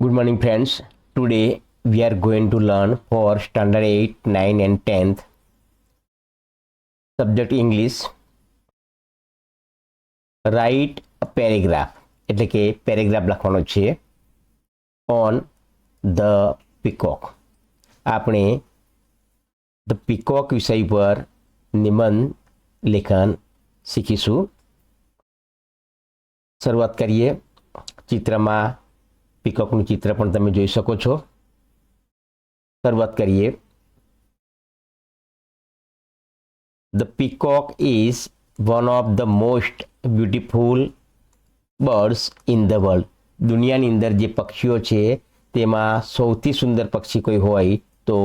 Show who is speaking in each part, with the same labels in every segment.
Speaker 1: Good morning, friends. Today we are going to learn for standard 8, 9 and 10th subject English. Write a paragraph એટલે કે paragraph લખવાનો છે on the peacock. આપણે the peacock વિષય પર નિબંધ લેખન શીખીશું. શરૂઆત કરીએ. ચિત્રમાં પીકોકનું ચિત્ર પણ તમે જોઈ શકો છો. શરૂઆત કરીએ. The peacock is one of the most beautiful birds in the world. દુનિયાની અંદર જે પક્ષીઓ છે તેમાં સૌથી સુંદર પક્ષી કોઈ હોય તો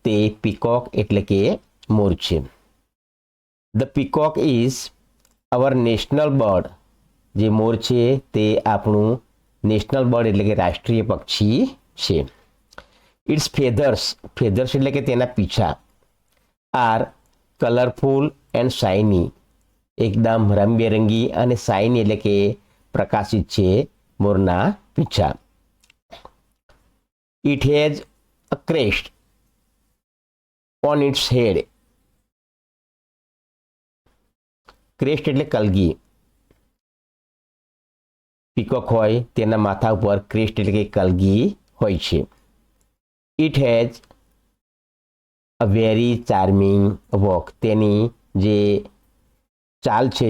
Speaker 1: તે પીકોક એટલે કે મોર છે. The peacock is our national bird. જે મોર છે તે આપણું નેશનલ બર્ડ એટલે કે રાષ્ટ્રીય પક્ષી છે. ઇટ્સ ફેધર્સ એટલે કે તેના પીછા આર કલરફુલ એન્ડ શાઇની, એકદમ રંગબેરંગી અને શાઇની એટલે કે પ્રકાશિત છે મોરના પીછા. It has a crest on its head. Crest એટલે કલગી. પીકોક હોય તેના માથા ઉપર ક્રેસ્ટ એટલે કે કલગી હોય છે. It has a very charming walk. તેની જે ચાલ છે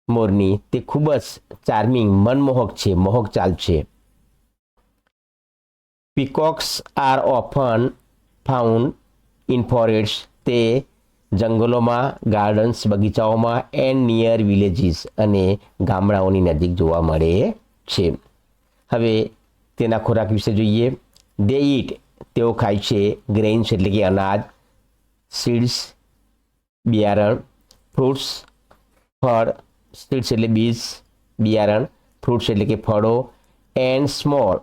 Speaker 1: મોરની તે ખૂબ જ ચાર્મિંગ મનમોહક છે, મોહક ચાલ છે. Peacocks are often found in forest. તે જંગલોમાં, ગાર્ડન્સ, બગીચાઓમાં એન્ડ નિયર વિલેજીસ અને ગામડાઓની નજીક જોવા મળે છે. હવે તેના ખોરાક વિશે જોઈએ. દે ઈટ તેઓ ખાય છે ગ્રેઇન્સ એટલે કે અનાજ, સીડ્સ બિયારણ, ફ્રૂટ્સ ફળ, સીડ્સ એટલે બીજ, બિયારણ, ફ્રૂટ્સ એટલે કે ફળો, એન્ડ સ્મોલ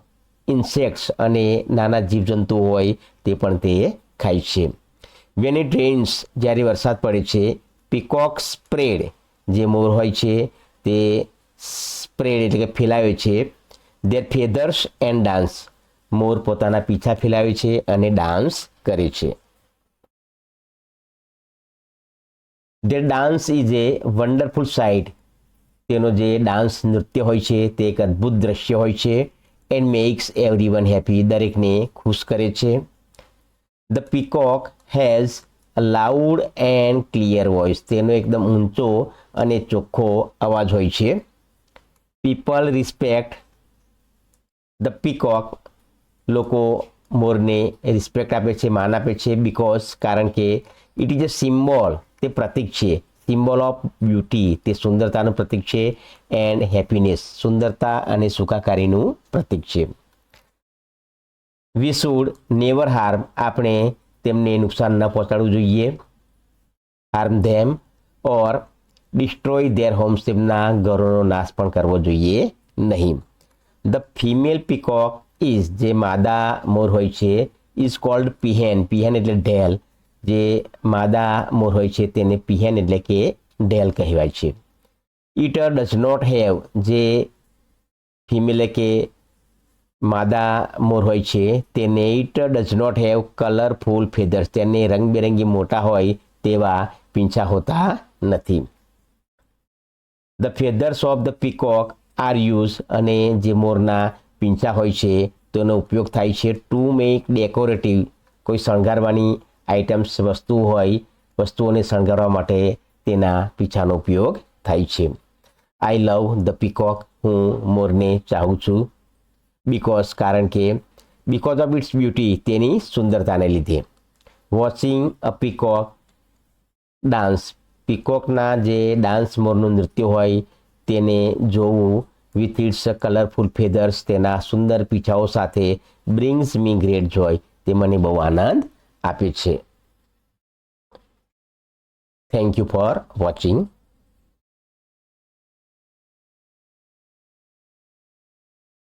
Speaker 1: ઇન્સેક્ટ્સ અને નાના જીવજંતુઓ હોય તે પણ તે ખાય છે. વેન ઇટ રેન્સ જ્યારે વરસાદ પડે છે, પીકોક સ્પ્રેડ જે મોર હોય છે તે સ્પ્રેડ એટલે કે ફેલાવે છે ધેર ફેધર્સ એન્ડ ડાન્સ. મોર પોતાના પીછા ફેલાવે છે અને ડાન્સ કરે છે. There dance is A wonderful site. તેનો જે ડાન્સ નૃત્ય હોય છે તે એક અદ્ભુત દ્રશ્ય હોય છે. And makes everyone happy. દરેકને ખુશ કરે છે. The peacock has a loud and clear voice. તેનો એકદમ ઊંચો અને ચોખ્ખો અવાજ હોય છે. People respect the peacock. લોકો મોરને રિસ્પેક્ટ આપે છે, માન આપે છે. બિકોઝ કારણ કે ઇટ ઇઝ અ સિમ્બોલ. તે પ્રતીક છે. Symbol of beauty. તે સુંદરતાનું પ્રતીક છે. And happiness. સુંદરતા અને સુખાકારીનું પ્રતીક છે. We should never harm. આપણે તેમને નુકસાન ન પહોંચાડવું જોઈએ. Harm them or destroy their homes. તેમના ઘરોનો નાશ પણ કરવો જોઈએ નહીં. ધ ફિમેલ પીકોક ઇઝ જે માદા મોર હોય છે ઇઝ કોલ્ડ પીહેન. પીહેન એટલે ઢેલ. જે માદા મોર હોય છે તેને પીહેન એટલે કે ઢેલ કહેવાય છે. ઇટ ડઝ નોટ હેવ જે ફિમેલ કે માદા મોર હોય છે તેને it does not have colourful feathers. તેને રંગબેરંગી મોટા હોય તેવા પીંછા હોતા નથી. The feathers of the peacock are use. અને જે મોરના પીંછા હોય છે તેનો ઉપયોગ થાય છે ટુ મેક ડેકોરેટિવ. કોઈ શણગારવાની આઇટમ્સ વસ્તુઓને શણગારવા માટે તેના પીંછાનો ઉપયોગ થાય છે. આઈ લવ ધ પીકોક. હું મોરને ચાહું છું. બિકોઝ કારણ કે બિકોઝ ઓફ ઇટ્સ બ્યુટી. તેની સુંદરતાને લીધે. Watching a peacock dance. પીકોકના જે ડાન્સ મોરનું નૃત્ય હોય તેને જોવું વિથ ઇટ્સ કલરફુલ ફેધર્સ. તેના સુંદર પીછાઓ સાથે બ્રિંગ્સ મી ગ્રેટ જોય. તે મને બહુ આનંદ આપે છે. Thank you for watching.